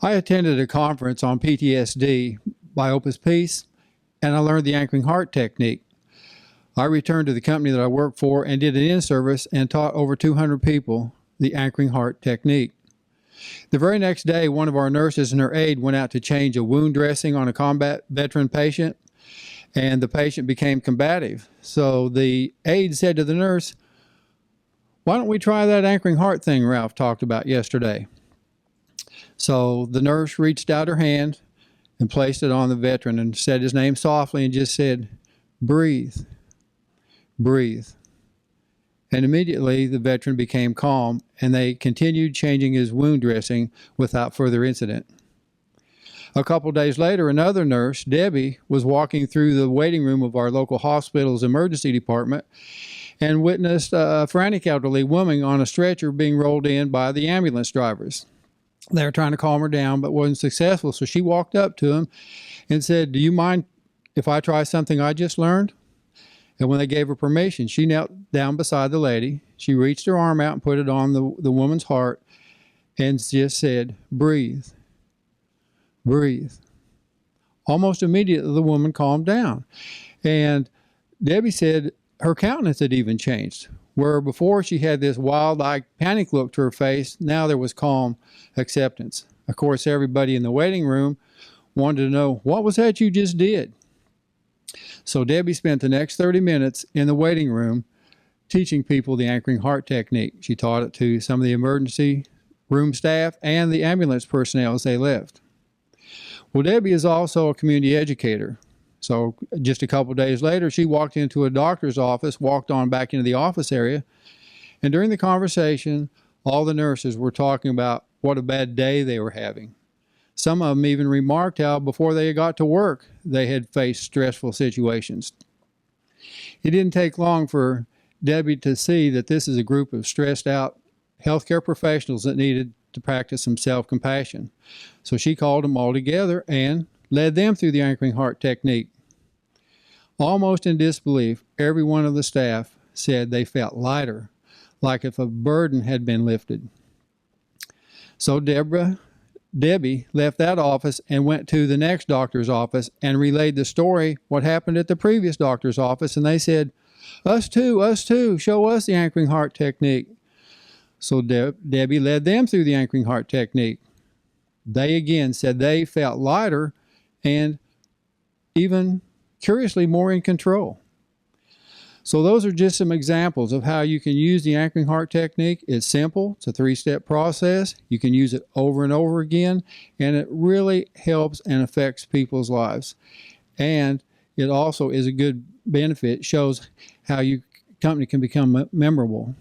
I attended a conference on PTSD by Opus Peace, and I learned the anchoring heart technique. I returned to the company that I worked for and did an in-service and taught over 200 people the anchoring heart technique. The very next day, one of our nurses and her aide went out to change a wound dressing on a combat veteran patient, and the patient became combative. So the aide said to the nurse, "Why don't we try that anchoring heart thing Ralph talked about yesterday?" So the nurse reached out her hand and placed it on the veteran and said his name softly and just said, "Breathe, breathe." And immediately the veteran became calm, and they continued changing his wound dressing without further incident. A couple days later, another nurse, Debbie, was walking through the waiting room of our local hospital's emergency department and witnessed a frantic elderly woman on a stretcher being rolled in by the ambulance drivers. They were trying to calm her down, but wasn't successful, so she walked up to him and said, "Do you mind if I try something I just learned?" And when they gave her permission, she knelt down beside the lady. She reached her arm out and put it on the woman's heart and just said, "Breathe, breathe." Almost immediately, the woman calmed down. And Debbie said her countenance had even changed. Where before she had this wild-eyed panic look to her face, now there was calm acceptance. Of course, everybody in the waiting room wanted to know, "What was that you just did?" So Debbie spent the next 30 minutes in the waiting room teaching people the anchoring heart technique. She taught it to some of the emergency room staff and the ambulance personnel as they left. Well, Debbie is also a community educator. So just a couple days later, she walked into a doctor's office, walked on back into the office area, and during the conversation, all the nurses were talking about what a bad day they were having. Some of them even remarked how before they got to work, they had faced stressful situations. It didn't take long for Debbie to see that this is a group of stressed out healthcare professionals that needed to practice some self-compassion. So she called them all together and led them through the anchoring heart technique. Almost in disbelief, every one of the staff said they felt lighter, like if a burden had been lifted. So Debbie left that office and went to the next doctor's office and relayed the story, what happened at the previous doctor's office, and they said, us too, show us the anchoring heart technique." So Debbie led them through the anchoring heart technique. They again said they felt lighter and even curiously more in control. So those are just some examples of how you can use the anchoring heart technique. It's simple. It's a 3-step process. You can use it over and over again, and it really helps and affects people's lives. And it also is a good benefit. It shows how your company can become memorable.